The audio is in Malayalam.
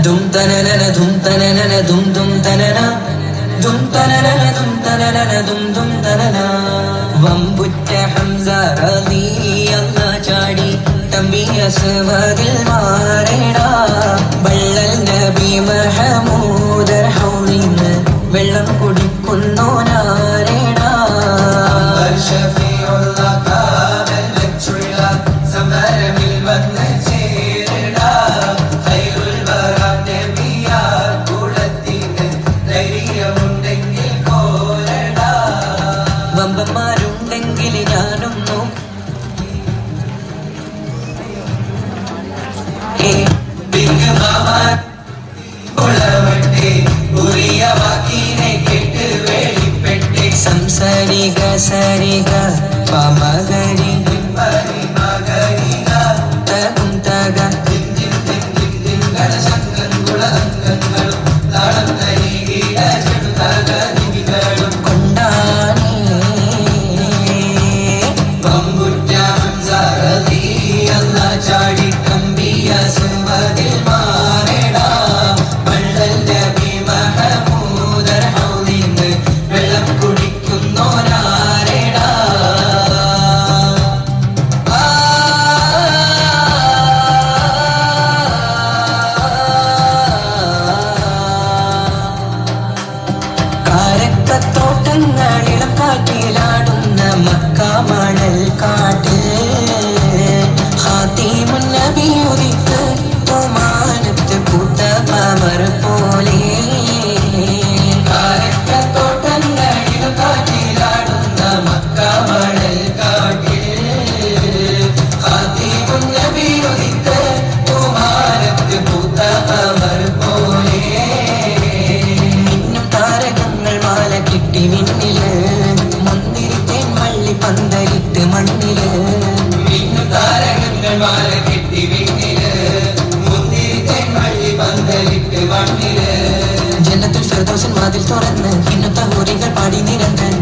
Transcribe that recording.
dum tanana dum tanana dum dum tanana dum tanana dum tanana dum dum tanana വമ്പുറ്റ Hamza റളിയല്ലാഹു ചാടി തമ്പി അസ്വദിൽ മാറേടാ ബള്ളൽ നബി മഹമൂദ് ഹൗലിന്ന് വെള്ളം കുടിക്കുന്നോനാരേടാ വമ്പന്മാരുണ്ടെങ്കിൽ ഞാനൊന്നു സംസരിക സരിക പമഗരി തകും തക ചാടി തമ്പിയ സുമതിൽ മാറേടാ ബള്ളൽ നബി മഹമൂദ് ഹൗലിന്ന് വെള്ളം കുടിക്കുന്നോരാരേടാ കാരക്കത്തോട്ടങ്ങളിളം കാറ്റിലാടുന്ന മക്ക മണൽ കാട്ടിൽ നബിയുദിക്ക് ഒമാനത്ത് പൂത്ത പമർ പോലെ കാരക്കത്തോട്ടങ്ങളിൽ കാറ്റിലാടുന്ന മക്ക മണൽ കാട്ടിൽ ഖാതിമുൻ നബിയുദിക്ക് ഒമാനത്ത് പൂത്ത പമർ പോലെ മിന്നും താരകങ്ങൾ മാല കിട്ടി മിന്നില് മുന്തിരിത്തേൻ വള്ളി പന്തലിട്ട് മണ്ണില് താരകങ്ങൾ മാല കെട്ടി വീട്ടില് മുന്തിരിത്തേൻ വള്ളി പന്തലിട്ട് മണ്ണില് ജന്നത്തുൽ ഫിർദൗസിൻ വാതിൽ തുറന്ന് ഇന്നത്തെ ഹൂറികൾ പാടി നിരന്തൻ